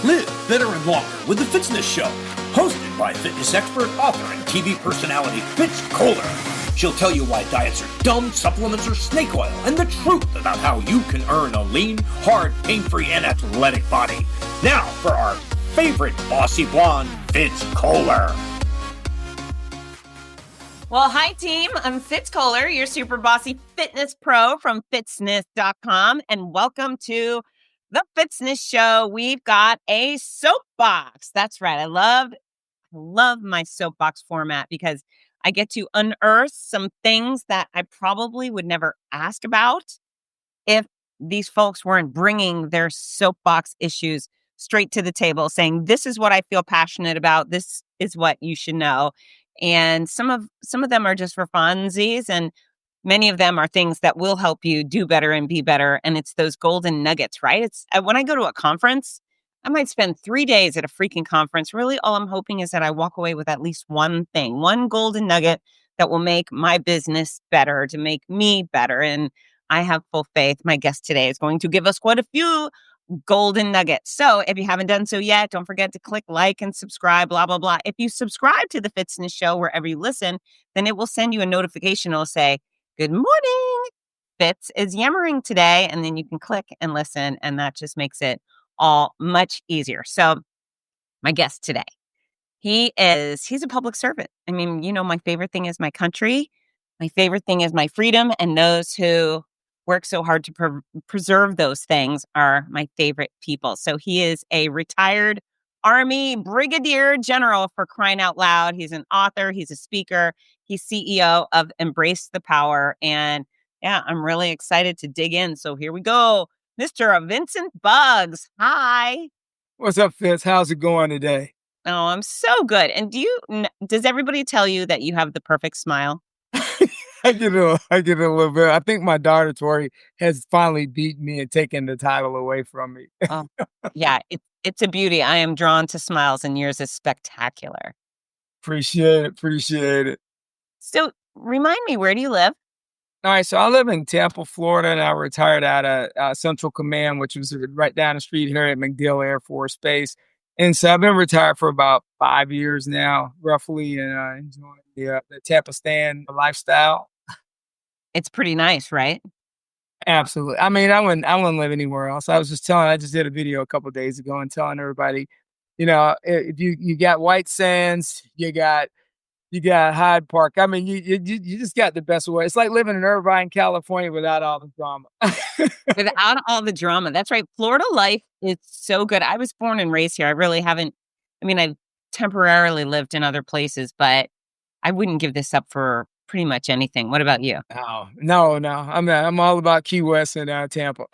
Live better and longer with the Fitzness Show, hosted by fitness expert, author, and TV personality Fitz Kohler. She'll tell you why diets are dumb, supplements are snake oil, and the truth about how you can earn a lean, hard, pain-free, and athletic body. Now for our favorite bossy blonde, Fitz Kohler. Well, hi team. I'm Fitz Kohler, your super bossy fitness pro from fitzness.com, and welcome to the Fitzness Show. We've got a soapbox. That's right. I love my soapbox format because I get to unearth some things that I probably would never ask about if these folks weren't bringing their soapbox issues straight to the table, saying, this is what I feel passionate about. This is what you should know. And some of them are just for funsies, and many of them are things that will help you do better and be better. And it's those golden nuggets, right? It's when I go to a conference, I might spend 3 days at a freaking conference. Really, all I'm hoping is that I walk away with at least one thing, one golden nugget that will make my business better, to make me better. And I have full faith. My guest today is going to give us quite a few golden nuggets. So if you haven't done so yet, don't forget to click like and subscribe, blah, blah, blah. If you subscribe to the Fitzness Show wherever you listen, then it will send you a notification. It'll say, good morning, Fitz is yammering today. And then you can click and listen. And that just makes it all much easier. So my guest today, he's a public servant. I mean, you know, my favorite thing is my country. My favorite thing is my freedom. And those who work so hard to preserve those things are my favorite people. So he is a retired Army Brigadier General, for crying out loud. He's an author. He's a speaker. He's CEO of Embrace the Power. And yeah, I'm really excited to dig in. So here we go. Mr. Vincent Buggs. Hi. What's up, Fitz? How's it going today? Oh, I'm so good. And does everybody tell you that you have the perfect smile? I get a little bit. I think my daughter, Tori, has finally beaten me and taken the title away from me. Oh, yeah, it's a beauty. I am drawn to smiles, and yours is spectacular. Appreciate it. So remind me, where do you live? All right, so I live in Tampa, Florida, and I retired out of Central Command, which was right down the street here at MacDill Air Force Base. And so I've been retired for about 5 years now, roughly, and enjoying the Tampa stand lifestyle. It's pretty nice, right? Absolutely. I mean, I wouldn't live anywhere else. I just did a video a couple of days ago and telling everybody, you know, if you got White Sands, you got Hyde Park. I mean, you just got the best way. It's like living in Irvine, California without all the drama. Without all the drama. That's right. Florida life is so good. I was born and raised here. I really haven't. I mean, I've temporarily lived in other places, but I wouldn't give this up for pretty much anything. What about you? Oh, no. I'm all about Key West and Tampa.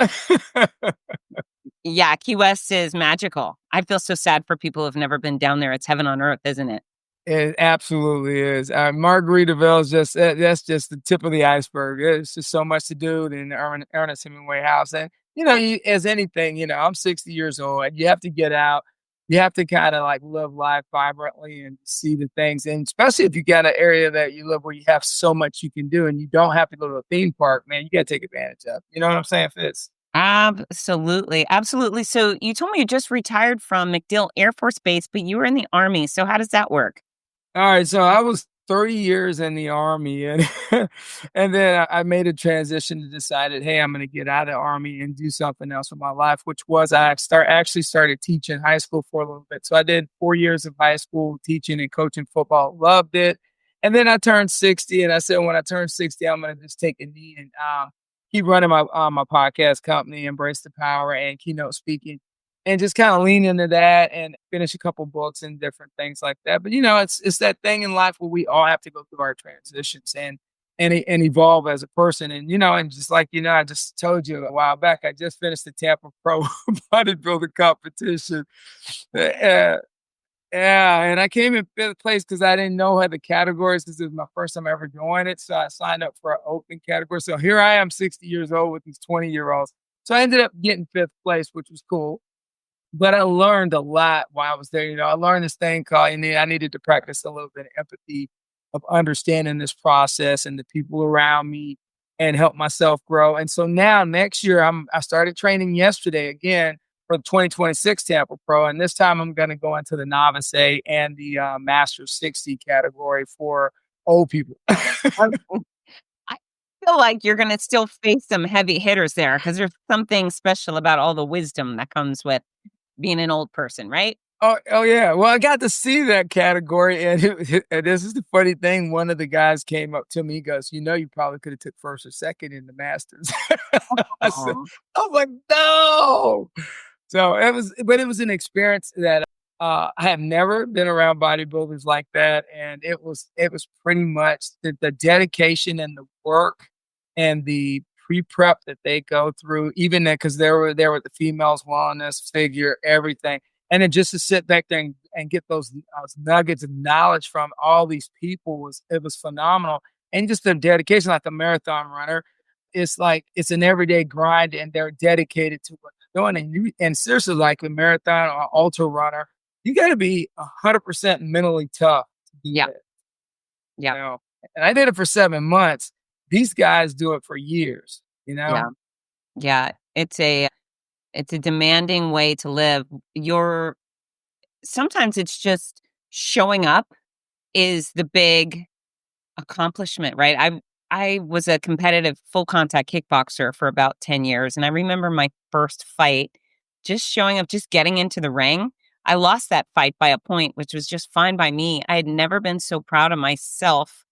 Yeah, Key West is magical. I feel so sad for people who've never been down there. It's heaven on earth, isn't it? It absolutely is. Margaritaville is that's just the tip of the iceberg. It's just so much to do in Ernest Hemingway House. And, you know, as anything, you know, I'm 60 years old and you have to get out. You have to kind of like live life vibrantly and see the things. And especially if you got an area that you live where you have so much you can do and you don't have to go to a theme park, man, you got to take advantage of. You know what I'm saying, Fitz? Absolutely. So you told me you just retired from MacDill Air Force Base, but you were in the Army. So how does that work? All right, so I was 30 years in the Army, and and then I made a transition and decided, hey, I'm going to get out of the Army and do something else with my life, which was I actually started teaching high school for a little bit. So I did 4 years of high school teaching and coaching football, loved it. And then I turned 60, and I said, when I turn 60, I'm going to just take a knee and keep running my podcast company, Embrace the Power, and keynote speaking. And just kind of lean into that and finish a couple books and different things like that. But, you know, it's that thing in life where we all have to go through our transitions and evolve as a person. And, you know, and just like, you know, I just told you a while back, I just finished the Tampa Pro bodybuilder competition. Yeah, and I came in 5th place because I didn't know how the categories, because it was my first time ever doing it. So I signed up for an open category. So here I am, 60 years old with these 20-year-olds. So I ended up getting 5th place, which was cool. But I learned a lot while I was there. You know, I learned this thing called, I needed to practice a little bit of empathy, of understanding this process and the people around me, and help myself grow. And so now next year, I started training yesterday again for the 2026 Tampa Pro. And this time I'm going to go into the novice A and the Master 60 category for old people. Oh, I feel like you're gonna still face some heavy hitters there because there's something special about all the wisdom that comes with being an old person, right? Oh yeah. Well, I got to see that category, and, and this is the funny thing. One of the guys came up to me. He goes, "You know, you probably could have took first or second in the Masters." I said, Aw. "I was like, no." So it was an experience that I have never been around bodybuilders like that, and it was pretty much the dedication and the work and the pre-prep that they go through, even because they were there with the females wellness figure, everything. And then just to sit back there and get those nuggets of knowledge from all these people was phenomenal. And just their dedication, like a marathon runner, it's like it's an everyday grind, and they're dedicated to what they're doing. And seriously, like a marathon or ultra runner, you got to be 100% mentally tough to do Yeah, that. You yeah, know, and I did it for 7 months. These guys do it for years. You yeah, know, yeah. It's a demanding way to live. You're sometimes it's just showing up is the big accomplishment, right? I was a competitive full contact kickboxer for about 10 years, and I remember my first fight, just showing up, just getting into the ring. I lost that fight by a point, which was just fine by me. I had never been so proud of myself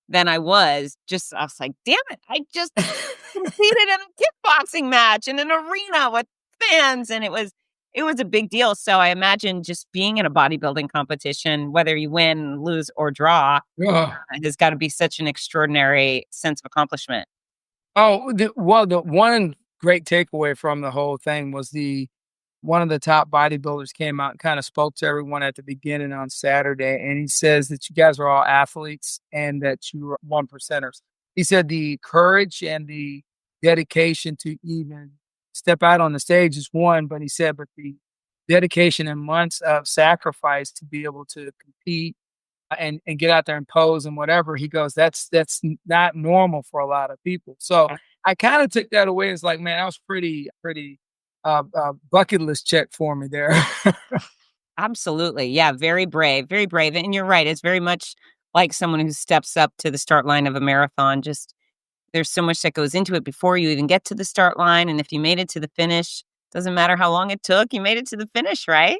than I was like, "Damn it, I just competed in a kickboxing match in an arena with fans," and it was a big deal. So I imagine just being in a bodybuilding competition, whether you win, lose, or draw, Ugh. has gotta be such an extraordinary sense of accomplishment. The one great takeaway from the whole thing was the one of the top bodybuilders came out and kind of spoke to everyone at the beginning on Saturday, and he says that you guys are all athletes and that you are one percenters. He said the courage and the dedication to even step out on the stage is one, but he said, but the dedication and months of sacrifice to be able to compete and get out there and pose and whatever. He goes, not normal for a lot of people. So I kind of took that away. It's like, man, that was pretty bucket list check for me there. Absolutely. Yeah, very brave, very brave. And you're right. It's very much like someone who steps up to the start line of a marathon. Just there's so much that goes into it before you even get to the start line. And if you made it to the finish, doesn't matter how long it took, you made it to the finish, right?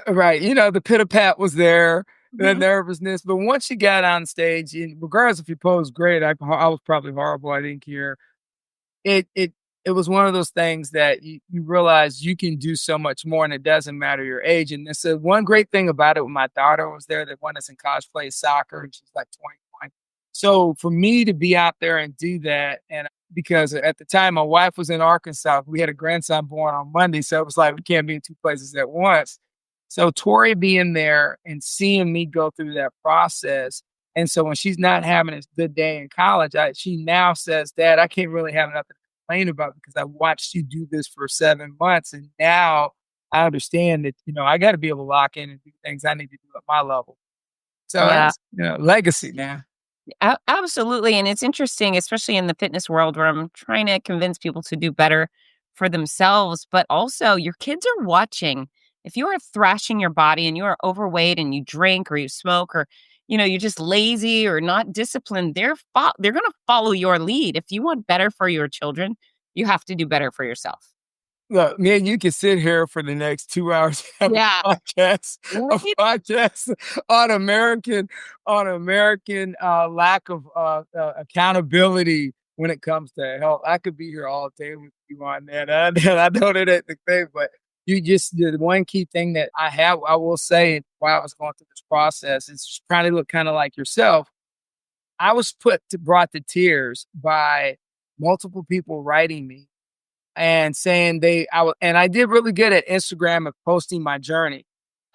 Right. You know, the pitter pat was there, the Mhm. nervousness. But once you got on stage, regardless if you posed great, I was probably horrible. I didn't care. It was one of those things that you realize you can do so much more, and it doesn't matter your age. And this one great thing about it when my daughter was there, the one that's in college, plays soccer, and she's like 21. So for me to be out there and do that, and because at the time my wife was in Arkansas, we had a grandson born on Monday, so it was like we can't be in two places at once. So Tori being there and seeing me go through that process, and so when she's not having a good day in college, she now says, "Dad, I can't really have nothing to complain about because I watched you do this for 7 months, and now I understand that I got to be able to lock in and do things I need to do at my level." So Yeah. that's legacy, man. Absolutely. And it's interesting, especially in the fitness world where I'm trying to convince people to do better for themselves, but also your kids are watching. If you are thrashing your body and you are overweight and you drink or you smoke or you're just lazy or not disciplined, they're going to follow your lead. If you want better for your children, you have to do better for yourself. Look, man, you can sit here for the next 2 hours and have Yeah. a Right? podcast on American lack of accountability when it comes to health. I could be here all day with you on that. I know that ain't the thing, but the one key thing that I will say while I was going through this process is just trying to look kind of like yourself. I was brought to tears by multiple people writing me and saying and I did really good at Instagram of posting my journey.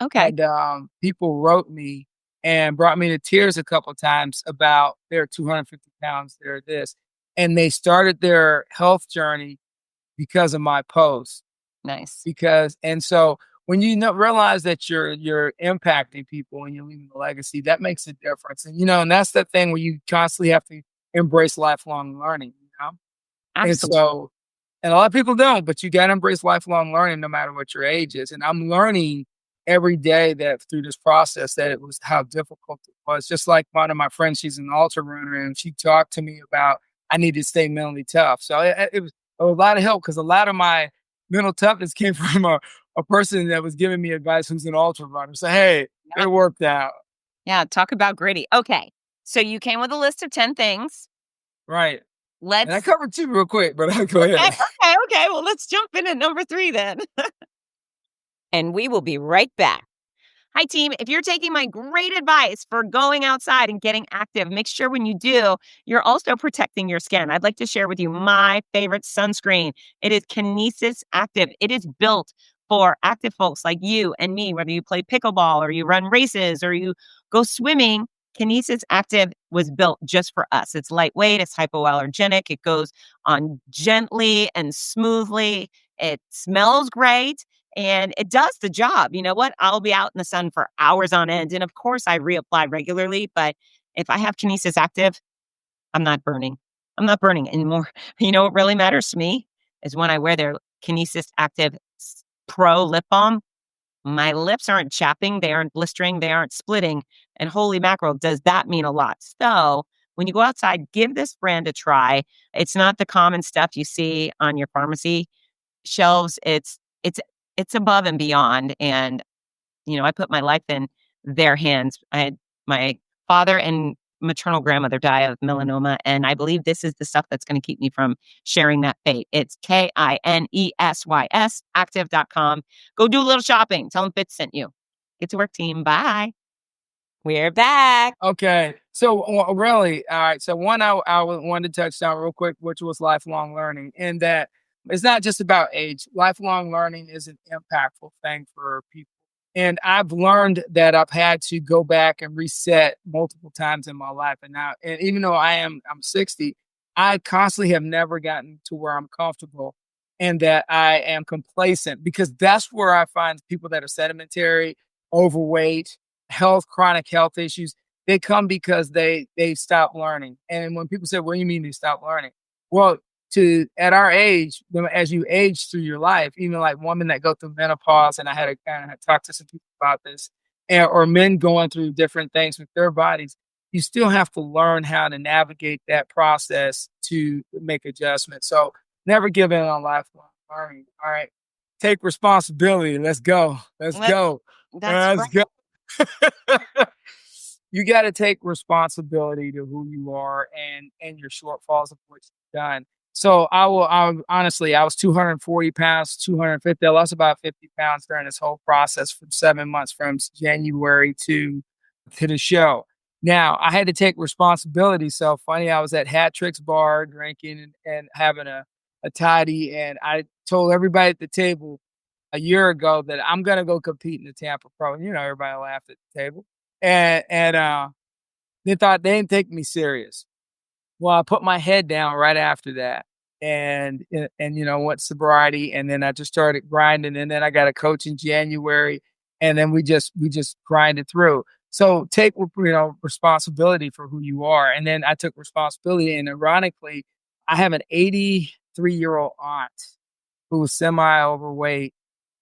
Okay. And people wrote me and brought me to tears a couple of times about their 250 pounds, their this. And they started their health journey because of my post. Nice. And so when you realize that you're impacting people and you're leaving a legacy, that makes a difference. And that's the thing where you constantly have to embrace lifelong learning. And Absolutely. so And a lot of people don't, but you got to embrace lifelong learning no matter what your age is. And I'm learning every day that through this process that it was how difficult it was. Just like one of my friends, she's an ultra runner, and she talked to me about I need to stay mentally tough. So it was a lot of help because a lot of my mental toughness came from a person that was giving me advice who's an ultra runner. So, hey, Yeah. it worked out. Yeah, talk about gritty. Okay, so you came with a list of 10 things. Right. And I Let's covered two real quick, but I'll go ahead. okay. Well, let's jump in at number 3 then. And we will be right back. Hi, team. If you're taking my great advice for going outside and getting active, make sure when you do, you're also protecting your skin. I'd like to share with you my favorite sunscreen. It is Kinesis Active. It is built for active folks like you and me, whether you play pickleball or you run races or you go swimming. Kinesis Active was built just for us. It's lightweight, it's hypoallergenic, it goes on gently and smoothly. It smells great. And it does the job. You know what? I'll be out in the sun for hours on end. And of course, I reapply regularly. But if I have Kinesis Active, I'm not burning. I'm not burning anymore. You know what really matters to me is when I wear their Kinesis Active Pro lip balm. My lips aren't chapping. They aren't blistering. They aren't splitting. And holy mackerel, does that mean a lot? So when you go outside, give this brand a try. It's not the common stuff you see on your pharmacy shelves. It's above and beyond. And, I put my life in their hands. I had my father and maternal grandmother die of melanoma. And I believe this is the stuff that's going to keep me from sharing that fate. It's KINESYS active.com. Go do a little shopping. Tell them Fitz sent you. Get to work, team. Bye. We're back. Okay. So really, all right. So one I wanted to touch on real quick, which was lifelong learning, and that it's not just about age. Lifelong learning is an impactful thing for people. And I've learned that I've had to go back and reset multiple times in my life. And now, and even though I'm 60, I constantly have never gotten to where I'm comfortable and that I am complacent, because that's where I find people that are sedentary, overweight, chronic health issues. They come because they stop learning. And when people say, "What do you mean they stop learning?" Well, at our age, as you age through your life, even like women that go through menopause, and I had talked to some people about this, or men going through different things with their bodies, you still have to learn how to navigate that process to make adjustments. So never give in on lifelong learning. All right. Take responsibility. Let's go. Let's go. That's Let's go. You got to take responsibility to who you are and your shortfalls of what you've done. So I honestly, I was 240 pounds, 250. I lost about 50 pounds during this whole process for 7 months from January to the show. Now I had to take responsibility. So funny, I was at Hat Trick's bar drinking and having a toddy. And I told everybody at the table a year ago that I'm going to go compete in the Tampa Pro. And, everybody laughed at the table. And they thought they didn't take me serious. Well, I put my head down right after that and went sobriety. And then I just started grinding. And then I got a coach in January. And then we just grinded through. So take, responsibility for who you are. And then I took responsibility. And ironically, I have an 83-year-old aunt who was semi-overweight.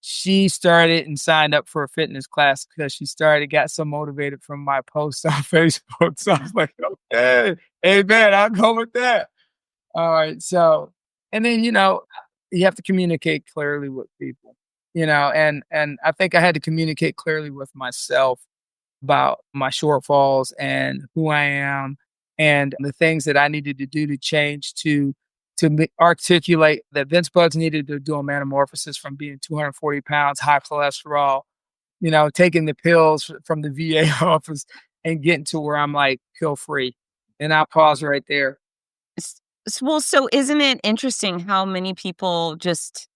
She started and signed up for a fitness class because she got so motivated from my post on Facebook. So I was like, okay, hey man, I'll go with that. All right. So, and then, you have to communicate clearly with people, and I think I had to communicate clearly with myself about my shortfalls and who I am and the things that I needed to do to change to articulate that Vince Buggs needed to do a metamorphosis from being 240 pounds, high cholesterol, taking the pills from the VA office and getting to where I'm like pill free. And I'll pause right there. Well, so isn't it interesting how many people just,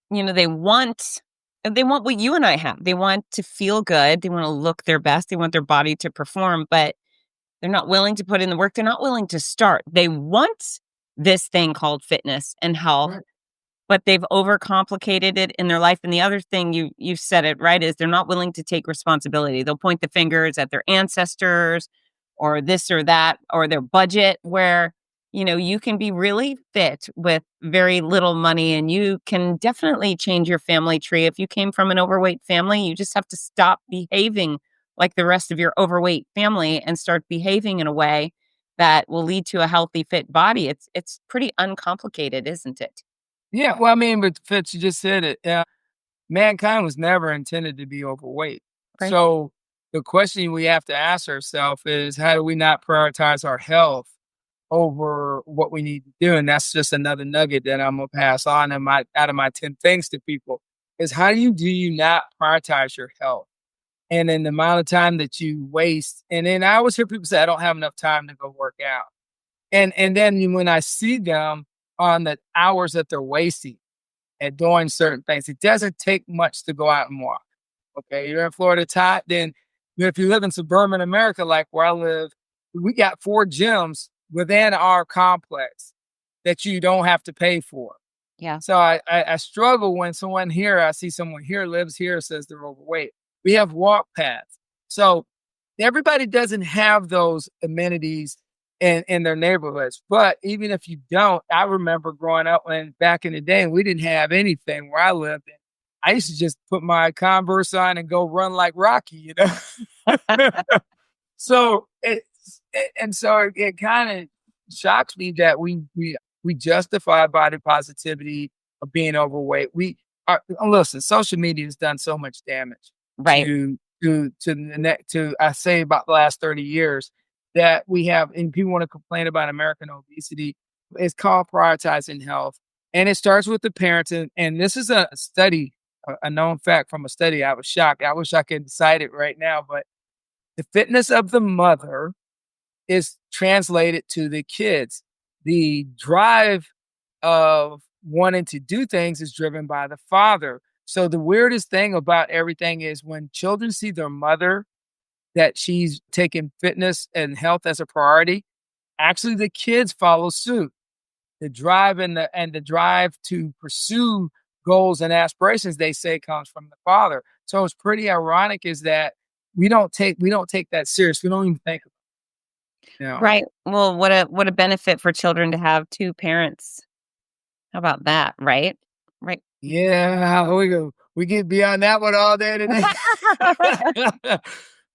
they want what you and I have. They want to feel good. They want to look their best. They want their body to perform, but they're not willing to put in the work. They're not willing to start. They want this thing called fitness and health, right, but they've overcomplicated it in their life. And the other thing, you said it right, is they're not willing to take responsibility. They'll point the fingers at their ancestors or this or that or their budget, where, you can be really fit with very little money, and you can definitely change your family tree. If you came from an overweight family, you just have to stop behaving like the rest of your overweight family and start behaving in a way that will lead to a healthy, fit body. It's pretty uncomplicated, isn't it? Yeah, well, I mean, but Fitz, you just said it. Mankind was never intended to be overweight. Right. So the question we have to ask ourselves is, how do we not prioritize our health over what we need to do? And that's just another nugget that I'm gonna pass on in my out of my 10 things to people is how do you not prioritize your health? And then the amount of time that you waste. And then I always hear people say, I don't have enough time to go work out. And then when I see them on the hours that they're wasting at doing certain things, it doesn't take much to go out and walk. Okay. You're in Florida, Todd, then if you live in suburban America, like where I live, we got 4 gyms within our complex that you don't have to pay for. Yeah. So I struggle when I see someone here lives here, says they're overweight. We have walk paths. So everybody doesn't have those amenities in their neighborhoods. But even if you don't, I remember growing up back in the day, we didn't have anything where I lived. And I used to just put my Converse on and go run like Rocky, So it kind of shocks me that we justify body positivity of being overweight. Listen, social media has done so much damage Right. to I say about the last 30 years that we have, and people want to complain about American obesity. It's called prioritizing health. And it starts with the parents. And this is a study, a known fact from a study. I was shocked. I wish I could cite it right now, but the fitness of the mother is translated to the kids. The drive of wanting to do things is driven by the father. So the weirdest thing about everything is when children see their mother, that she's taking fitness and health as a priority, actually the kids follow suit. The drive and the drive to pursue goals and aspirations, they say, comes from the father. So it's pretty ironic is that we don't take that serious. We don't even think about it. Right. Well, what a benefit for children to have 2 parents. How about that, right? Right. Yeah, we get beyond that one all day today.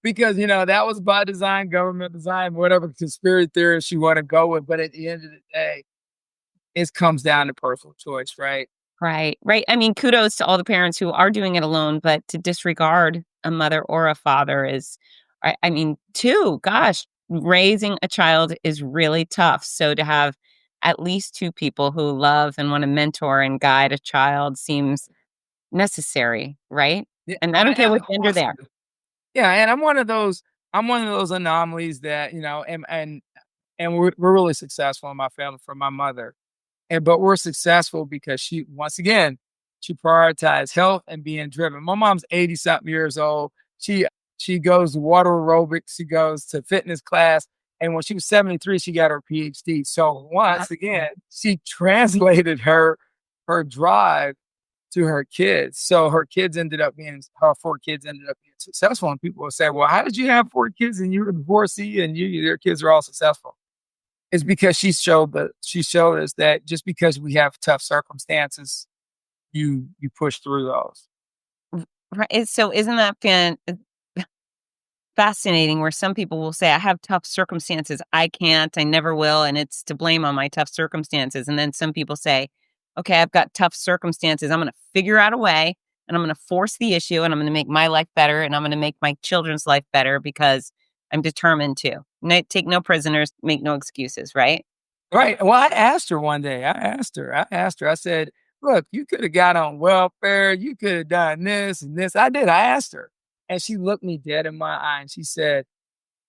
Because that was by design, government design, whatever conspiracy theorists you want to go with. But at the end of the day, it comes down to personal choice, right? Right. Right. I mean, kudos to all the parents who are doing it alone, but to disregard a mother or a father is, I mean, 2, gosh, raising a child is really tough. So to have at least 2 people who love and want to mentor and guide a child seems necessary, right? Yeah, And I don't care what gender they are. yeah, and I'm one of those anomalies that, and we're really successful in my family from my mother. But we're successful because once again, she prioritized health and being driven. My mom's 80 something years old. She goes to water aerobics. She goes to fitness class. And when she was 73, she got her PhD. So once again, she translated her drive to her kids. So her 4 kids ended up being successful. And people will say, well, how did you have 4 kids and you were divorcee and your kids are all successful? It's because she showed us that just because we have tough circumstances, you push through those. Right. So isn't that fascinating where some people will say, I have tough circumstances. I can't, I never will. And it's to blame on my tough circumstances. And then some people say, okay, I've got tough circumstances. I'm going to figure out a way and I'm going to force the issue and I'm going to make my life better and I'm going to make my children's life better because I'm determined to. Take no prisoners, make no excuses, right? Right. Well, I asked her one day. I said, look, you could have got on welfare. You could have done this and this. I did. I asked her. And she looked me dead in my eye and she said,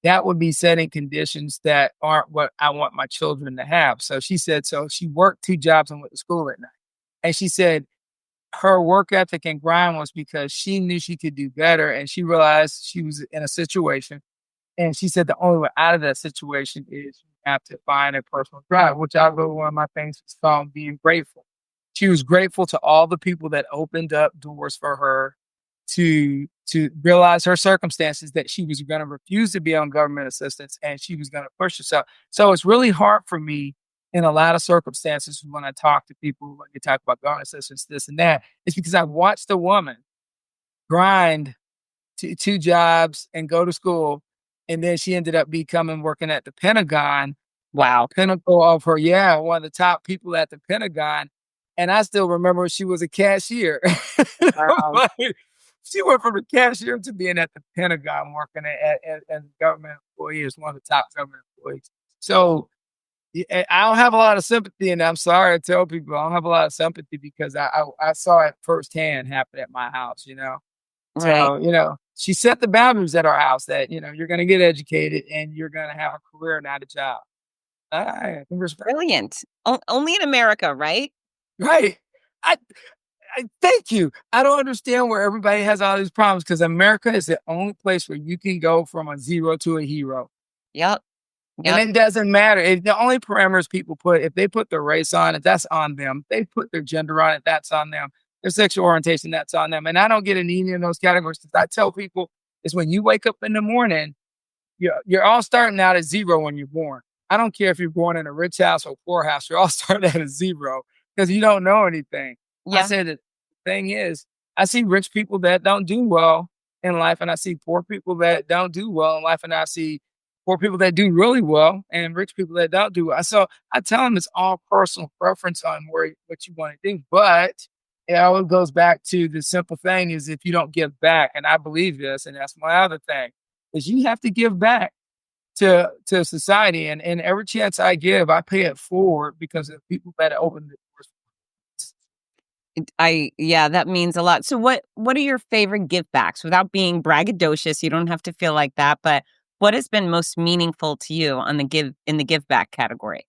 that would be setting conditions that aren't what I want my children to have. So she said, so she worked 2 jobs and went to school at night. And she said her work ethic and grind was because she knew she could do better. And she realized she was in a situation. And she said the only way out of that situation is you have to find a personal drive, which I go one of my things was called being grateful. She was grateful to all the people that opened up doors for her to realize her circumstances, that she was going to refuse to be on government assistance and she was going to push herself. So it's really hard for me in a lot of circumstances when I talk to people, when they talk about God, this and that, it's because I watched a woman grind two jobs and go to school. And then she ended up working at the Pentagon. Wow. Pinnacle of her, one of the top people at the Pentagon. And I still remember she was a cashier. Wow. Like, she went from a cashier to being at the Pentagon working as a government employee, as one of the top government employees. So I don't have a lot of sympathy, and I'm sorry to tell people I don't have a lot of sympathy because I saw it firsthand happen at my house, Right. So, she set the boundaries at our house that, you're going to get educated and you're going to have a career, not a job. I can respect. Brilliant. Only in America, right? Right. I thank you. I don't understand where everybody has all these problems because America is the only place where you can go from a zero to a hero. Yep. And it doesn't matter. The only parameters people put, if they put their race on it, that's on them. If they put their gender on it, that's on them. Their sexual orientation, that's on them. And I don't get in any of those categories. I tell people is when you wake up in the morning, you're all starting out at zero when you're born. I don't care if you're born in a rich house or a poor house, you're all starting at a zero because you don't know anything. Yeah. I said the thing is, I see rich people that don't do well in life, and I see poor people that don't do well in life, and I see poor people that do really well and rich people that don't do well. So I tell them it's all personal preference on what you want to do. But it always goes back to the simple thing is if you don't give back, and I believe this, and that's my other thing, is you have to give back to society. And every chance I give, I pay it forward because of people that open the doors. That means a lot. So what are your favorite give backs? Without being braggadocious, you don't have to feel like that, but what has been most meaningful to you in the give back category?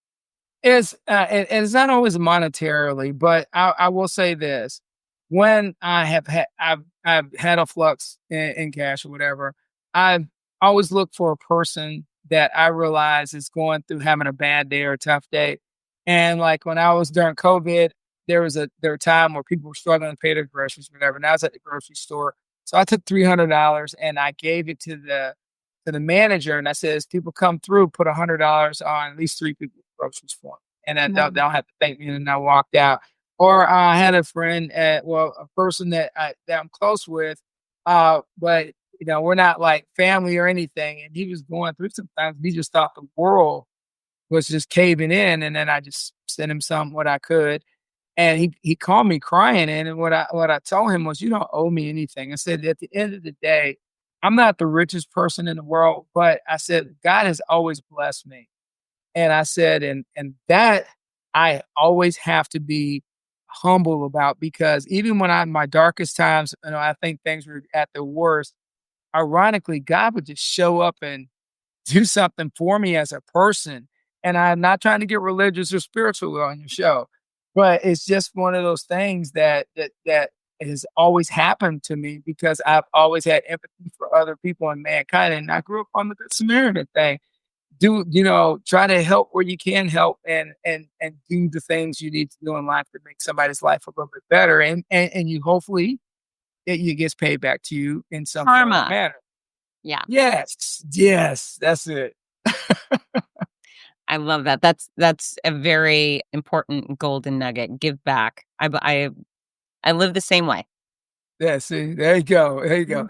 It's not always monetarily, but I will say this: when I've had a flux in cash or whatever, I've always looked for a person that I realize is going through having a bad day or a tough day. And like when I was during COVID, there was a time where people were struggling to pay their groceries, or whatever. And I was at the grocery store, so I took $300 and I gave it to the manager, and I said, as people come through, put $100 on at least 3 people's groceries for them. And then they'll have to thank me. And I walked out. Or I had a friend, a person that I'm close with, but we're not like family or anything. And he was going through sometimes. He just thought the world was just caving in. And then I just sent him what I could. And he called me crying. And what I told him was, you don't owe me anything. I said, at the end of the day, I'm not the richest person in the world, but I said, God has always blessed me. And I said, and that I always have to be humble about, because even when I'm in my darkest times, I think things were at the worst, ironically, God would just show up and do something for me as a person. And I'm not trying to get religious or spiritual on your show, but it's just one of those things that has always happened to me because I've always had empathy for other people and mankind. And I grew up on the Good Samaritan thing. Try to help where you can help and do the things you need to do in life to make somebody's life a little bit better. And you hopefully it gets paid back to you in some Karma. manner. Yeah. Yes, that's it. I love that. That's a very important golden nugget. Give back. I live the same way. Yeah, see, there you go.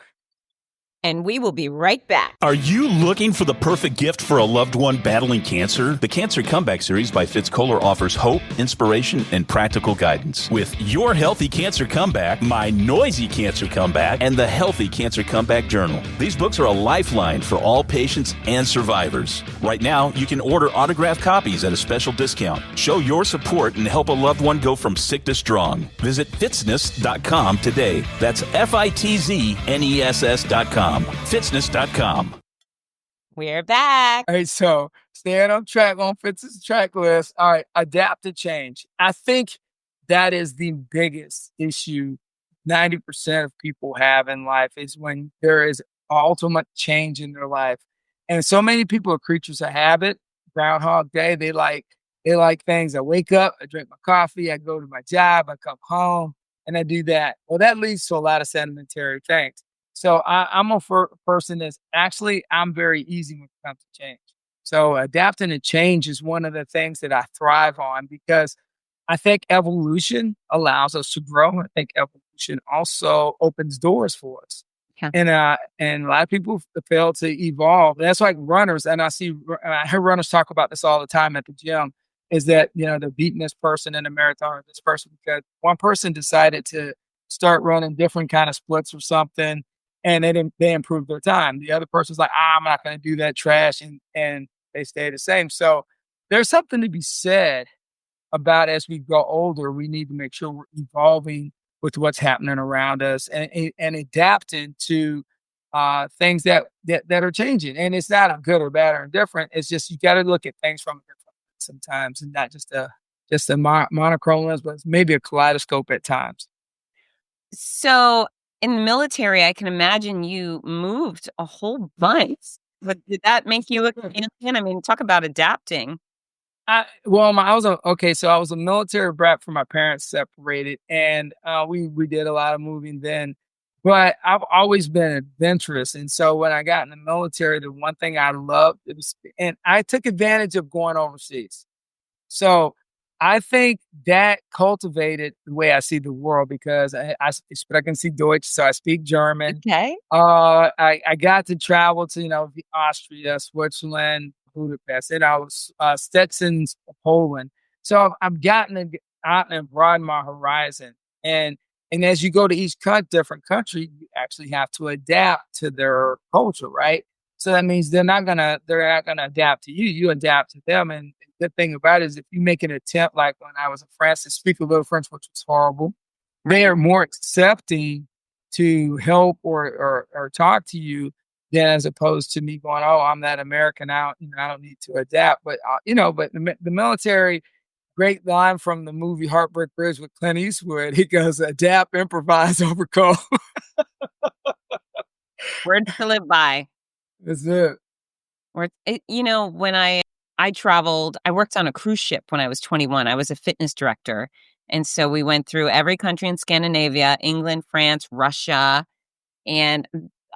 And we will be right back. Are you looking for the perfect gift for a loved one battling cancer? The Cancer Comeback series by Fitz offers hope, inspiration, and practical guidance. With Your Healthy Cancer Comeback, My Noisy Cancer Comeback, and The Healthy Cancer Comeback Journal. These books are a lifeline for all patients and survivors. Right now, you can order autographed copies at a special discount. Show your support and help a loved one go from sick to strong. Visit fitzness.com today. That's FITZNESS.com. Fitzness.com. We're back. All right, so staying on track on Fitz's track list. All right, adapt to change. I think that is the biggest issue 90% of people have in life is when there is ultimate change in their life. And so many people are creatures of habit. Groundhog Day, they like things. I wake up, I drink my coffee, I go to my job, I come home, and I do that. Well, that leads to a lot of sedimentary things. So I'm a person that's actually, I'm very easy when it comes to change. So adapting to change is one of the things that I thrive on because I think evolution allows us to grow. I think evolution also opens doors for us. Yeah. And a lot of people fail to evolve. That's like runners. And I hear runners talk about this all the time at the gym is that, they're beating this person in a marathon or this person because one person decided to start running different kind of splits or something and they improved their time. The other person's like, I'm not going to do that trash. And they stay the same. So there's something to be said about as we grow older, we need to make sure we're evolving with what's happening around us and adapting to things that are changing. And it's not a good or bad or indifferent. It's just you got to look at things from a different lens sometimes, and not just a monochrome lens, but maybe a kaleidoscope at times. So in the military, I can imagine you moved a whole bunch. But did that make you look alien? I mean, talk about adapting. I was a military brat from my parents separated, and we did a lot of moving then. But I've always been adventurous, and so when I got in the military, the one thing I loved and I took advantage of going overseas. So I think that cultivated the way I see the world because I can see Deutsch, so I speak German. Okay. I got to travel to Austria, Switzerland, Budapest, and I was Stetson, Poland. So I've gotten out and broadened my horizon. And as you go to each different country, you actually have to adapt to their culture, right? So that means they're not gonna adapt to you. You adapt to them. And the thing about it is, if you make an attempt, like when I was in France, to speak a little French, which was horrible, they are more accepting to help or talk to you than as opposed to me going, oh, I'm that American out, I don't need to adapt. But but the military, great line from the movie Heartbreak Bridge with Clint Eastwood. He goes, adapt, improvise, overcome. Words to live by. That's it. When I traveled, I worked on a cruise ship when I was 21. I was a fitness director. And so we went through every country in Scandinavia, England, France, Russia, and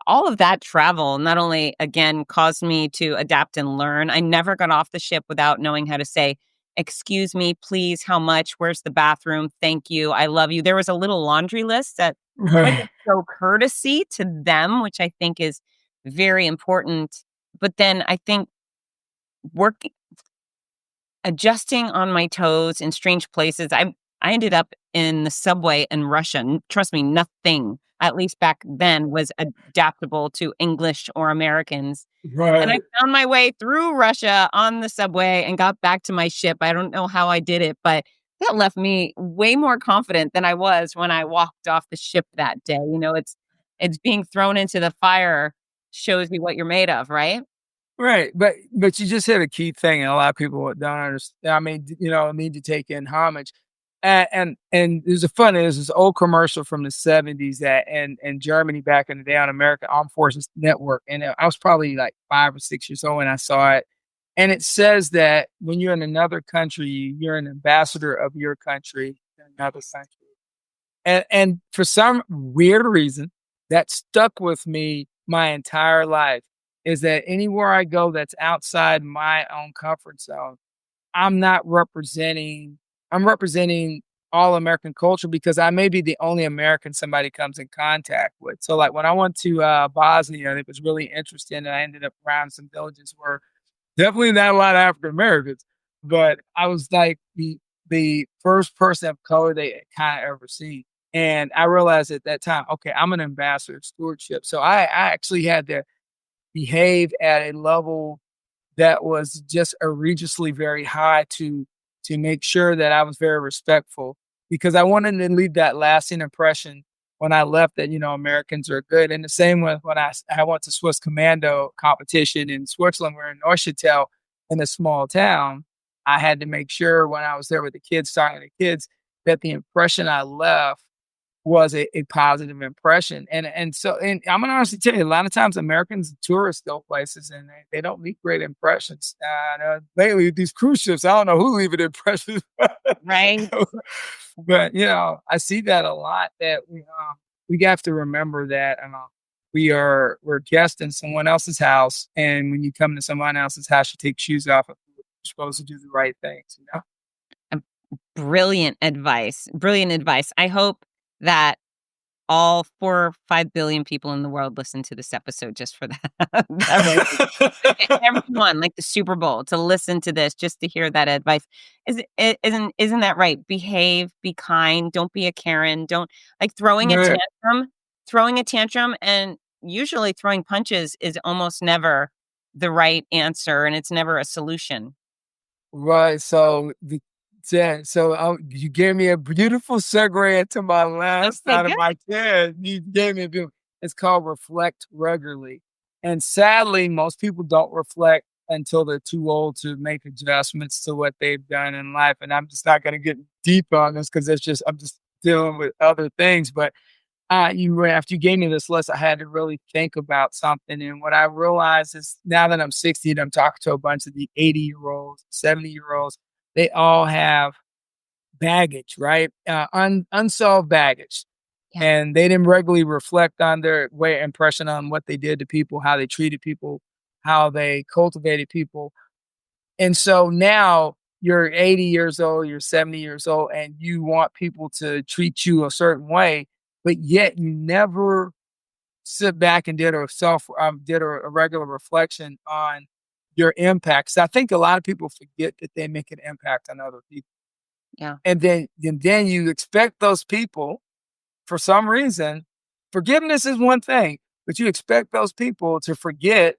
all of that travel not only, again, caused me to adapt and learn. I never got off the ship without knowing how to say, excuse me, please, how much, where's the bathroom, thank you, I love you. There was a little laundry list that show courtesy to them, which I think is very important. But then I think adjusting on my toes in strange places. I ended up in the subway in Russia. Trust me, nothing, at least back then, was adaptable to English or Americans. Right. And I found my way through Russia on the subway and got back to my ship. I don't know how I did it, but that left me way more confident than I was when I walked off the ship that day. It's being thrown into the fire shows you what you're made of, right? Right. But you just hit a key thing, and a lot of people don't understand. I mean, need to take in homage. And there's this old commercial from the 70s that in Germany back in the day on American Armed Forces Network. And I was probably like 5 or 6 years old when I saw it. And it says that when you're in another country, you're an ambassador of your country in another country. And for some weird reason, that stuck with me my entire life, is that anywhere I go that's outside my own comfort zone, I'm representing all American culture because I may be the only American somebody comes in contact with. So like when I went to Bosnia, it was really interesting, and I ended up around some villages where definitely not a lot of African Americans, but I was like the first person of color they kind of ever seen. And I realized at that time, okay, I'm an ambassador of stewardship. So I actually had to behave at a level that was just egregiously very high to make sure that I was very respectful, because I wanted to leave that lasting impression when I left that, Americans are good. And the same with when I went to Swiss Commando competition in Switzerland. We're in Neuchâtel in a small town. I had to make sure when I was there with the kids, talking to the kids, that the impression I left was a positive impression. And I'm going to honestly tell you, a lot of times Americans, tourists go places and they don't leave great impressions. Lately, these cruise ships, I don't know who leave impressions. Right. But, I see that a lot, that we have to remember that we're guests in someone else's house. And when you come to someone else's house, you take shoes off. You're supposed to do the right things, you know? Brilliant advice. Brilliant advice. I hope that all 4 or 5 billion people in the world listen to this episode just for that. Everyone, like the Super Bowl, to listen to this, just to hear that advice. Isn't that right? Behave, be kind, don't be a Karen, don't like throwing a tantrum, and usually throwing punches is almost never the right answer, and it's never a solution. Right. So you gave me a beautiful segue into my last out of my 10. You gave me a beautiful. It's called reflect regularly. And sadly, most people don't reflect until they're too old to make adjustments to what they've done in life. And I'm just not going to get deep on this because I'm just dealing with other things. But after you gave me this list, I had to really think about something. And what I realized is now that I'm 60 and I'm talking to a bunch of the 80-year-olds, 70-year-olds, they all have baggage, right? Unsolved baggage. Yeah. And they didn't regularly reflect on their impression on what they did to people, how they treated people, how they cultivated people. And so now you're 80 years old, you're 70 years old, and you want people to treat you a certain way, but yet you never sit back and did a regular reflection on your impacts. I think a lot of people forget that they make an impact on other people. Yeah. And then you expect those people, for some reason, forgiveness is one thing, but you expect those people to forget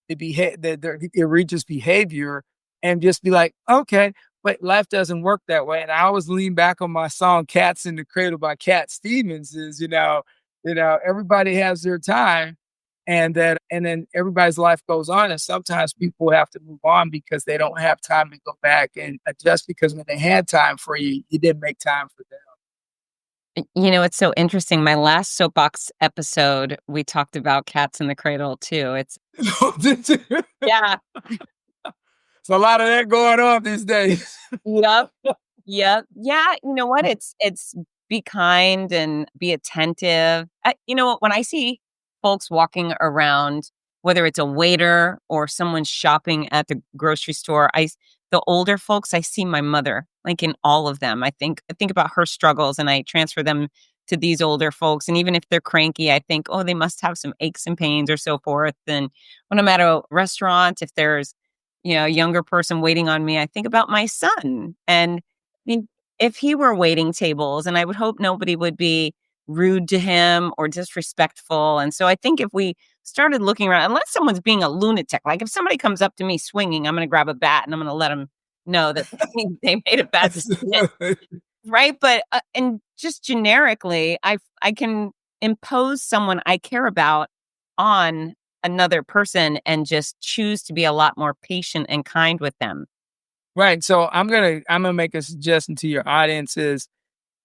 their egregious behavior and just be like, okay, but life doesn't work that way. And I always lean back on my song "Cats in the Cradle" by Cat Stevens. Is everybody has their time. And then everybody's life goes on. And sometimes people have to move on because they don't have time to go back and adjust because when they had time for you, you didn't make time for them. It's so interesting. My last Soapbox episode, we talked about cats in the cradle too. Yeah. It's a lot of that going on these days. Yep. Yep. Yeah. You know what? It's be kind and be attentive. When I see folks walking around, whether it's a waiter or someone shopping at the grocery store, the older folks, I see my mother, like in all of them. I think about her struggles and I transfer them to these older folks. And even if they're cranky, I think, oh, they must have some aches and pains or so forth. And when I'm at a restaurant, if there's, a younger person waiting on me, I think about my son. And if he were waiting tables, and I would hope nobody would be rude to him or disrespectful. And so I think if we started looking around, unless someone's being a lunatic, like if somebody comes up to me swinging, I'm going to grab a bat and I'm going to let them know that they made a bad decision. Right. But, and just generically, I can impose someone I care about on another person and just choose to be a lot more patient and kind with them. Right. So I'm gonna make a suggestion to your audience is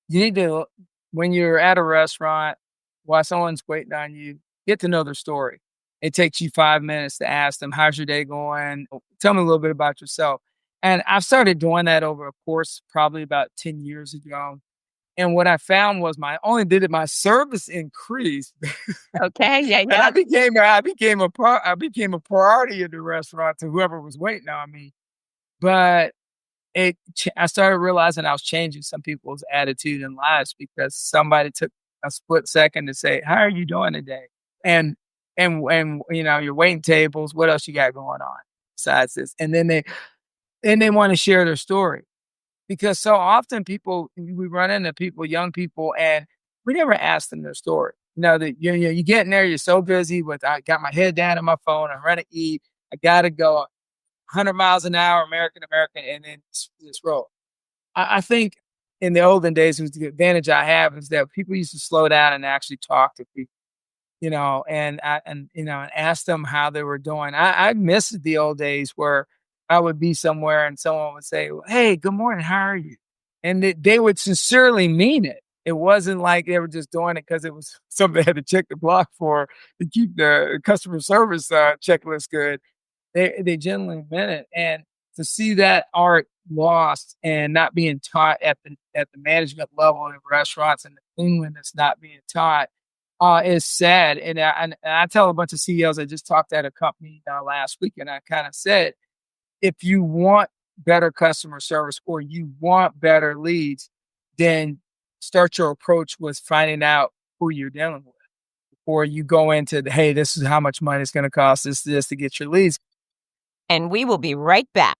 you need to, when you're at a restaurant while someone's waiting on you, get to know their story. It takes you 5 minutes to ask them, how's your day going? Tell me a little bit about yourself. And I've started doing that over a course probably about 10 years ago. And what I found was my service increased. Okay. Yeah. And I became a priority in the restaurant to whoever was waiting on me. But I started realizing I was changing some people's attitude and lives because somebody took a split second to say, how are you doing today? And your waiting tables, what else you got going on besides this? And then they want to share their story. Because so often we run into young people, and we never ask them their story. You get in there, you're so busy with, I got my head down on my phone, I'm ready to eat, I got to go 100 miles an hour, American, and then this roll. I think in the olden days, the advantage I have is that people used to slow down and actually talk to people, and ask them how they were doing. I miss the old days where I would be somewhere and someone would say, hey, good morning, how are you? And they would sincerely mean it. It wasn't like they were just doing it because it was something they had to check the block for to keep the customer service checklist good. They genuinely meant it. And to see that art lost and not being taught at the management level in restaurants, and the cleanliness not being taught, It's sad. And I tell a bunch of CEOs, I just talked at a company last week, and I kind of said, if you want better customer service or you want better leads, then start your approach with finding out who you're dealing with. Or you go into, hey, this is how much money it's going to cost this to get your leads. And we will be right back.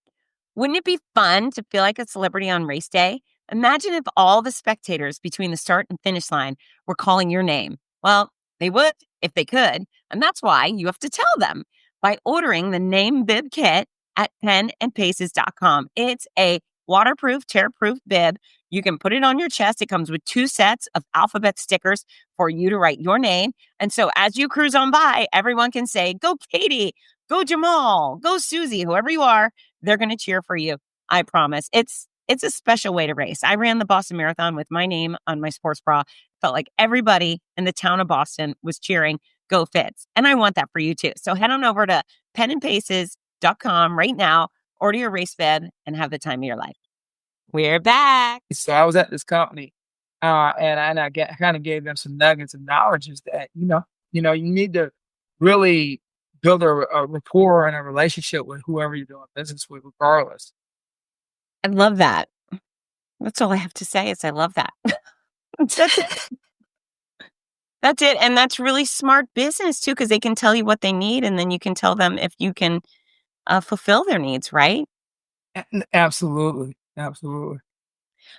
Wouldn't it be fun to feel like a celebrity on race day? Imagine if all the spectators between the start and finish line were calling your name. Well, they would if they could. And that's why you have to tell them by ordering the Name Bib Kit at penandpaces.com. It's a waterproof, tear-proof bib. You can put it on your chest. It comes with 2 sets of alphabet stickers for you to write your name. And so as you cruise on by, everyone can say, go Katie, go Jamal, go Susie, whoever you are, they're going to cheer for you. I promise. It's a special way to race. I ran the Boston Marathon with my name on my sports bra. Felt like everybody in the town of Boston was cheering, go Fitz. And I want that for you too. So head on over to penandpaces.com right now, order your race bib, and have the time of your life. We're back. So I was at this company, and I kind of gave them some nuggets of knowledge is that, you need to really build a rapport and a relationship with whoever you're doing business with, regardless. I love that. That's all I have to say is I love that. That's it. That's it. And that's really smart business too, because they can tell you what they need, and then you can tell them if you can fulfill their needs, right? Absolutely. Absolutely.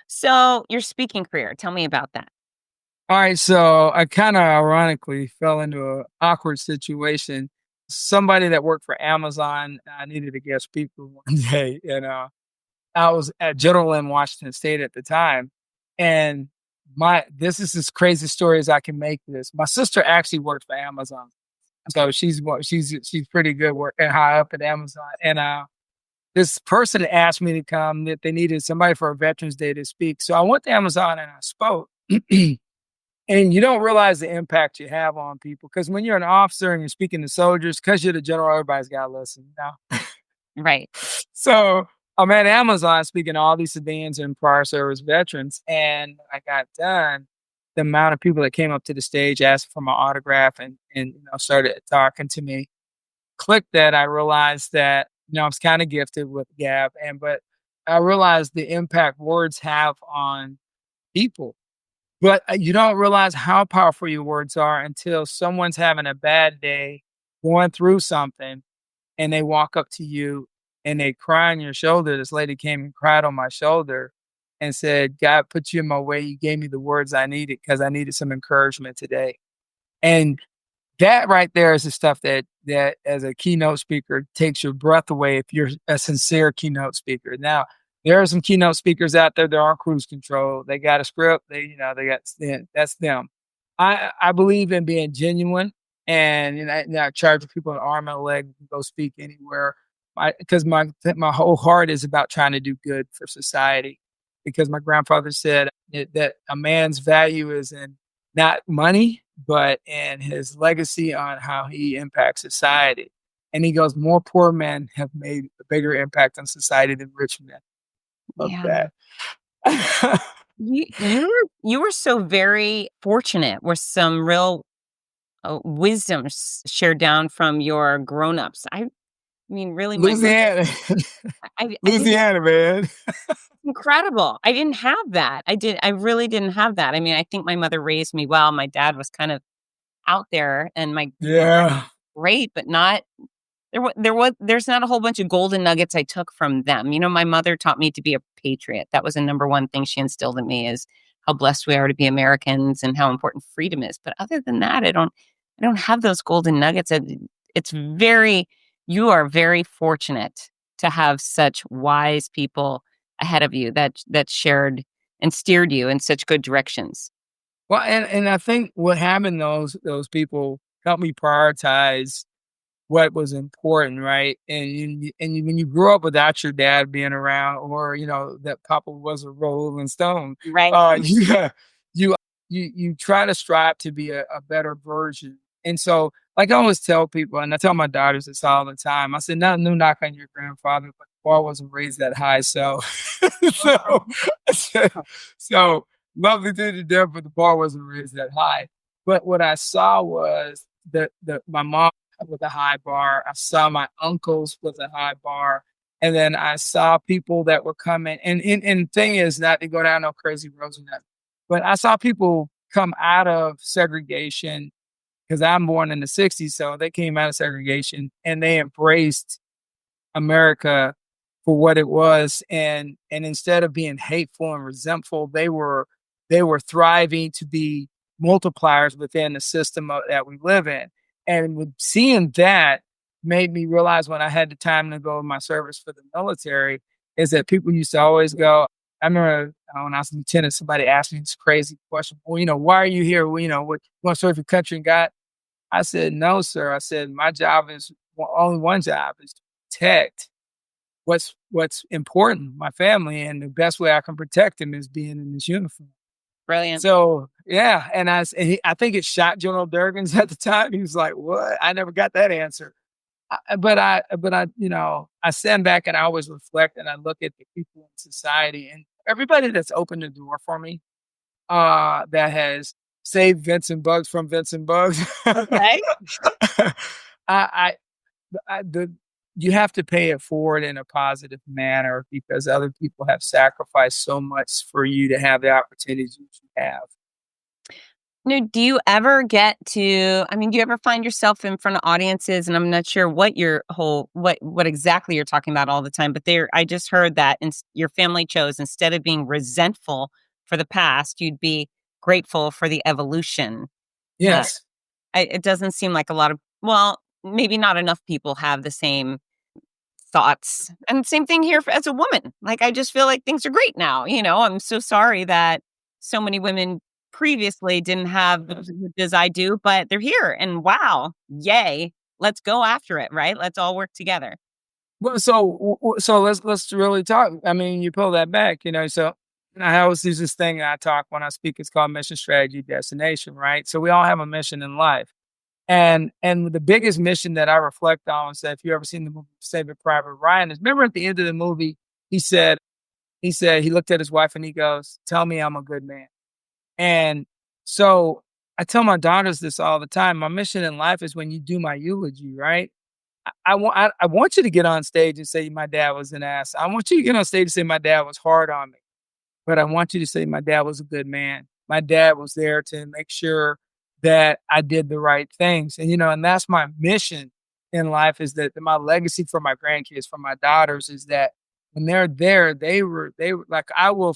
So your speaking career, tell me about that. All right. So I kind of ironically fell into an awkward situation. Somebody that worked for Amazon, I needed a guest speaker one day. And I was at General in Washington State at the time. And this is as crazy story as I can make this. My sister actually worked for Amazon. So she's pretty good working high up at Amazon. And this person asked me to come, that they needed somebody for a Veterans Day to speak. So I went to Amazon and I spoke. And you don't realize the impact you have on people. Because when you're an officer and you're speaking to soldiers, because you're the general, everybody's got to listen. Right. So I'm at Amazon speaking to all these civilians and prior service veterans. And I got done. The amount of people that came up to the stage, asked for my autograph and started talking to me, clicked that. I realized that, I was kind of gifted with gab, but I realized the impact words have on people. But you don't realize how powerful your words are until someone's having a bad day, going through something, and they walk up to you and they cry on your shoulder. This lady came and cried on my shoulder and said, God put you in my way. You gave me the words I needed because I needed some encouragement today. And that right there is the stuff that as a keynote speaker takes your breath away if you're a sincere keynote speaker. Now, there are some keynote speakers out there that are on cruise control. They got a script. That's them. I believe in being genuine, and I charge people an arm and a leg to go speak anywhere. Because my whole heart is about trying to do good for society. Because my grandfather said that a man's value is in not money, but in his legacy on how he impacts society. And he goes, more poor men have made a bigger impact on society than rich men. Love that. You were so very fortunate with some real wisdom shared down from your grown-ups. I mean, really, Louisiana. Louisiana, man. Incredible. I didn't have that. I really didn't have that. I mean, I think my mother raised me well. My dad was kind of out there, and great, but not. There's not a whole bunch of golden nuggets I took from them. My mother taught me to be a patriot. That was the number one thing she instilled in me, is how blessed we are to be Americans and how important freedom is. But other than that, I don't have those golden nuggets. You are very fortunate to have such wise people ahead of you that shared and steered you in such good directions. Well, and I think what happened, those people helped me prioritize what was important, right? And when you grow up without your dad being around, or that Papa was a Rolling Stone, right? You try to strive to be a better version. And so, like I always tell people, and I tell my daughters this all the time, I said, no knock on your grandfather, but the bar wasn't raised that high. So lovely to the death, but the bar wasn't raised that high. But what I saw was my mom with a high bar. I saw my uncles with a high bar. And then I saw people that were coming. And thing is, not to go down no crazy roads with that, but I saw people come out of segregation because I'm born in the 60s. So they came out of segregation and they embraced America for what it was. And instead of being hateful and resentful, they were thriving to be multipliers within the system that we live in. And with seeing that made me realize when I had the time to go in my service for the military is that people used to always go, I remember when I was a lieutenant, somebody asked me this crazy question. Well, why are you here? Well, what, you want to serve your country and God? I said, no, sir. I said, my job is only one job is to protect what's important, my family. And the best way I can protect them is being in this uniform. Brilliant. So, yeah. And I think it shocked General Durgans at the time. He was like, what? I never got that answer. But I stand back and I always reflect and I look at the people in society and everybody that's opened the door for me, that has saved Vincent Buggs from Vincent Buggs. Okay. You have to pay it forward in a positive manner because other people have sacrificed so much for you to have the opportunities you have. Do you ever do you ever find yourself in front of audiences, and I'm not sure what what exactly you're talking about all the time, but I just heard that your family chose, instead of being resentful for the past, you'd be grateful for the evolution. Yes. It doesn't seem like maybe not enough people have the same thoughts. And same thing here as a woman. Like, I just feel like things are great now. I'm so sorry that so many women previously didn't have as I do, but they're here and wow, yay. Let's go after it, right? Let's all work together. Well, so let's really talk. I mean, you pull that back, so I always use this thing I talk when I speak. It's called mission, strategy, destination, right? So we all have a mission in life. And the biggest mission that I reflect on is that if you ever seen the movie Saving Private Ryan, is remember at the end of the movie, he looked at his wife and he goes, tell me I'm a good man. And so I tell my daughters this all the time. My mission in life is when you do my eulogy, right? I want you to get on stage and say my dad was an ass. I want you to get on stage and say my dad was hard on me. But I want you to say my dad was a good man. My dad was there to make sure that I did the right things. And, and that's my mission in life, is that my legacy for my grandkids, for my daughters, is that when they're there, they were like,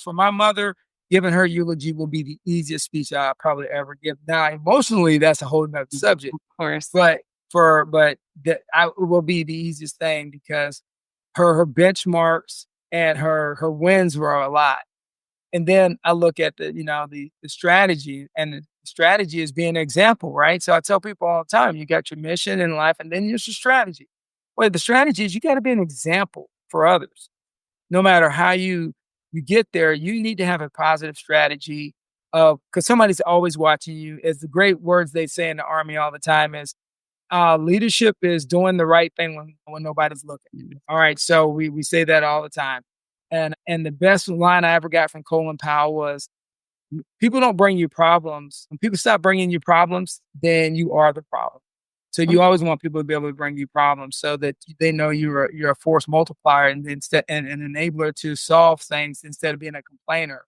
for my mother, giving her eulogy will be the easiest speech I'll probably ever give. Now, emotionally, that's a whole nother subject. Of course. But it will be the easiest thing because her benchmarks and her wins were a lot. And then I look at the strategy, and the strategy is being an example, right? So I tell people all the time, you got your mission in life and then there's your strategy. Well, the strategy is you got to be an example for others. No matter how you get there, you need to have a positive strategy because somebody's always watching you. As the great words they say in the Army all the time is, leadership is doing the right thing when nobody's looking. All right. So we say that all the time. And the best line I ever got from Colin Powell was, people don't bring you problems. When people stop bringing you problems, then you are the problem. So you always want people to be able to bring you problems so that they know you're a force multiplier and an enabler to solve things instead of being a complainer.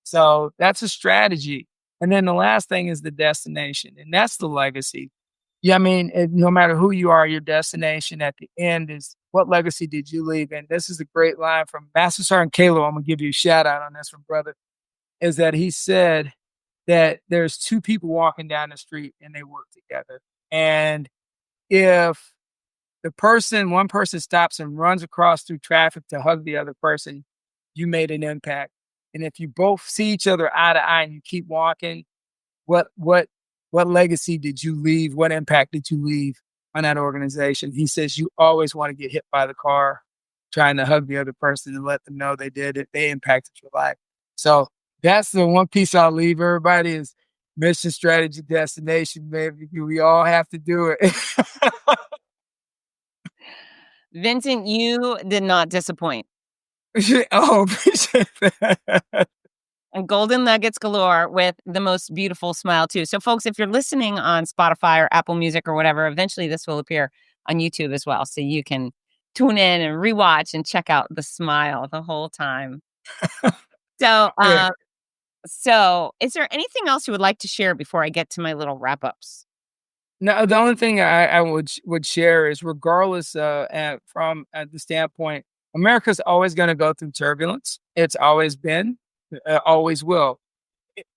So that's a strategy. And then the last thing is the destination, and that's the legacy. Yeah, I mean, no matter who you are, your destination at the end is what legacy did you leave? And this is a great line from Master Sergeant Kalo. I'm going to give you a shout out on this one, brother, is that he said that there's two people walking down the street and they work together. And if one person stops and runs across through traffic to hug the other person, you made an impact. And if you both see each other eye to eye and you keep walking, what legacy did you leave? What impact did you leave on that organization? He says you always want to get hit by the car trying to hug the other person and let them know they did it. They impacted your life. So that's the one piece I'll leave everybody is mission, strategy, destination, baby. We all have to do it. Vincent, you did not disappoint. Oh, appreciate that. And golden nuggets galore with the most beautiful smile, too. So, folks, if you're listening on Spotify or Apple Music or whatever, eventually this will appear on YouTube as well. So you can tune in and rewatch and check out the smile the whole time. So, Yeah. so is there anything else you would like to share before I get to my little wrap-ups? No, the only thing I would share is regardless from the standpoint, America's always going to go through turbulence. It's always been, always will.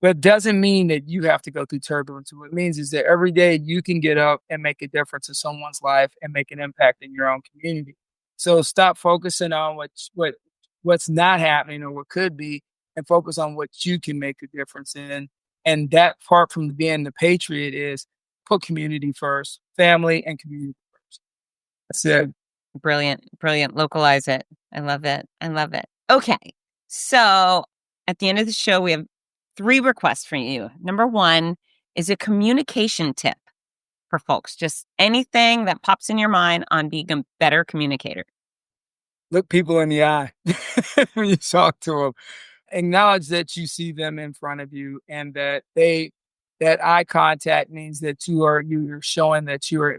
But it doesn't mean that you have to go through turbulence. What it means is that every day you can get up and make a difference in someone's life and make an impact in your own community. So stop focusing on what's not happening or what could be, and focus on what you can make a difference in. And that part from being the patriot is put community first, family and community first. That's it. Brilliant, brilliant. Localize it. I love it. I love it. Okay. So at the end of the show, we have 3 requests for you. Number 1 is a communication tip for folks. Just anything that pops in your mind on being a better communicator. Look people in the eye when you talk to them. Acknowledge that you see them in front of you, and that eye contact means that you're showing that you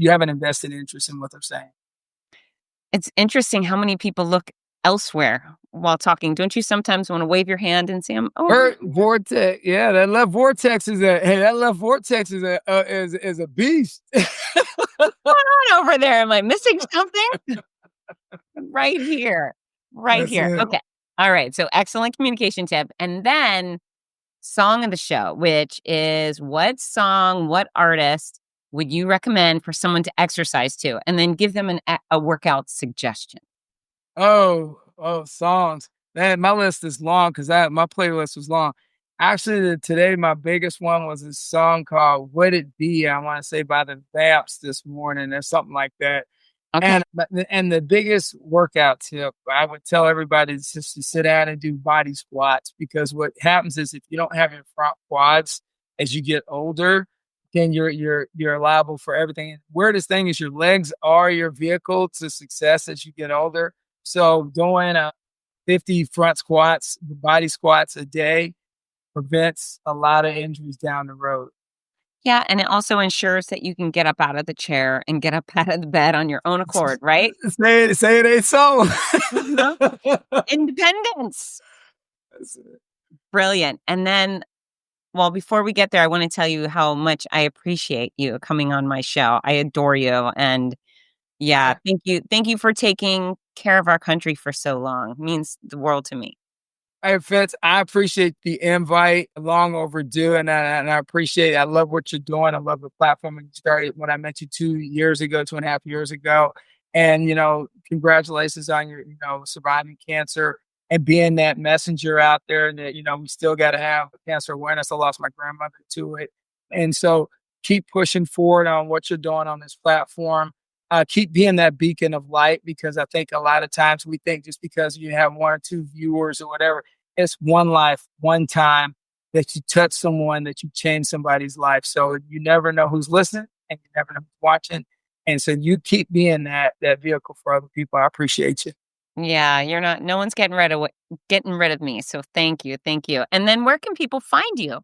have an invested interest in what they're saying. It's interesting how many people look elsewhere while talking. Don't you sometimes want to wave your hand and say, Vortex, yeah, that left vortex is a beast. what's going on over there? Am I missing something? Right here. Right That's here. it. Okay. All right. So excellent communication tip. And then song of the show, which is what song, what artist would you recommend for someone to exercise to? And then give them a workout suggestion. Oh, songs. Man, my list is long because my playlist was long. Actually, today my biggest one was a song called "Would It Be?" I want to say by the Vamps this morning or something like that. Okay. And the biggest workout tip I would tell everybody is just to sit down and do body squats, because what happens is if you don't have your front quads as you get older, then you're liable for everything. Weirdest thing is your legs are your vehicle to success as you get older. So doing 50 front squats, body squats a day prevents a lot of injuries down the road. Yeah. And it also ensures that you can get up out of the chair and get up out of the bed on your own accord, right? Say it ain't so. Independence. Brilliant. And then, well, before we get there, I want to tell you how much I appreciate you coming on my show. I adore you. And yeah, thank you. Thank you for taking care of our country for so long. It means the world to me. Hey, Fitz, I appreciate the invite, long overdue, and I appreciate it. I love what you're doing. I love the platform you started when I met you 2.5 years ago. And, congratulations on your, surviving cancer and being that messenger out there. And that, we still got to have cancer awareness. I lost my grandmother to it. And so keep pushing forward on what you're doing on this platform. Keep being that beacon of light, because I think a lot of times we think just because you have 1 or 2 viewers or whatever, it's one life, one time that you touch someone, that you change somebody's life. So you never know who's listening and you never know who's watching. And so you keep being that vehicle for other people. I appreciate you. Yeah, no one's getting rid of me. So thank you. Thank you. And then where can people find you?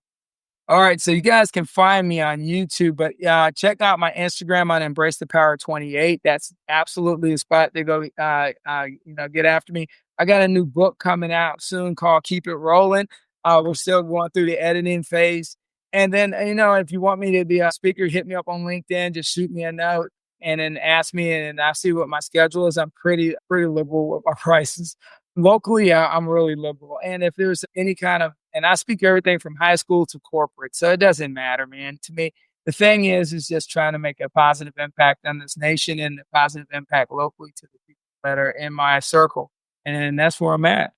All right, so you guys can find me on YouTube, but check out my Instagram on Embrace the Power 28. That's absolutely the spot to go. Get after me. I got a new book coming out soon called Keep It Rolling. We're still going through the editing phase, and then if you want me to be a speaker, hit me up on LinkedIn. Just shoot me a note and then ask me, and I see what my schedule is. I'm pretty liberal with my prices. Locally, I'm really liberal. And if there's any kind of, and I speak everything from high school to corporate, so it doesn't matter, man. To me, the thing is just trying to make a positive impact on this nation and a positive impact locally to the people that are in my circle. And that's where I'm at.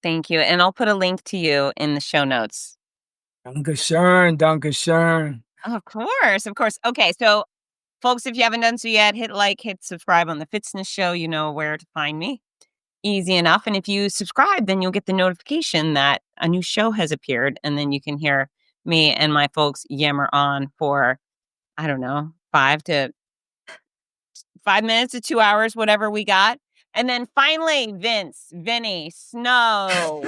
Thank you. And I'll put a link to you in the show notes. Dankeschön. Of course. Okay, so folks, if you haven't done so yet, hit like, hit subscribe on the Fitzness Show. You know where to find me. Easy enough. And if you subscribe, then you'll get the notification that a new show has appeared. And then you can hear me and my folks yammer on for, I don't know, 5 minutes to 2 hours, whatever we got. And then finally, Vinny, Snow,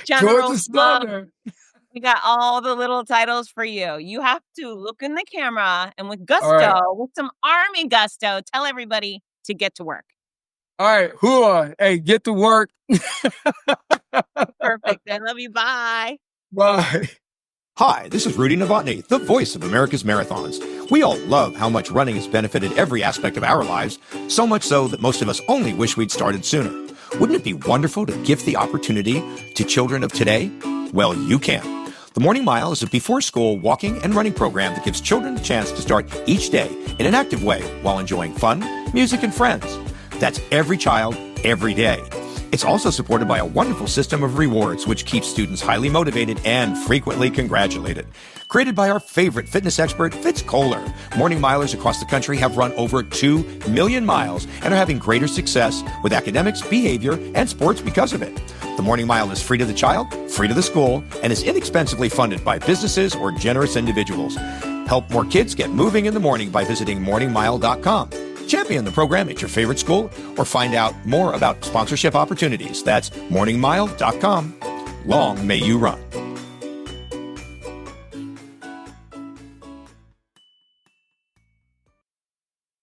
General Georgia Snow. Southern. We got all the little titles for you. You have to look in the camera and with gusto, right. with some Army gusto, tell everybody to get to work. All right, hooah. Hey, get to work. Perfect. I love you. Bye. Bye. Hi, this is Rudy Novotny, the voice of America's Marathons. We all love how much running has benefited every aspect of our lives, so much so that most of us only wish we'd started sooner. Wouldn't it be wonderful to gift the opportunity to children of today? Well, you can. The Morning Mile is a before-school walking and running program that gives children a chance to start each day in an active way while enjoying fun, music, and friends. That's every child, every day. It's also supported by a wonderful system of rewards, which keeps students highly motivated and frequently congratulated. Created by our favorite fitness expert, Fitz Kohler, Morning Milers across the country have run over 2 million miles and are having greater success with academics, behavior, and sports because of it. The Morning Mile is free to the child, free to the school, and is inexpensively funded by businesses or generous individuals. Help more kids get moving in the morning by visiting morningmile.com. Champion the program at your favorite school or find out more about sponsorship opportunities. That's morningmile.com. Long may you run.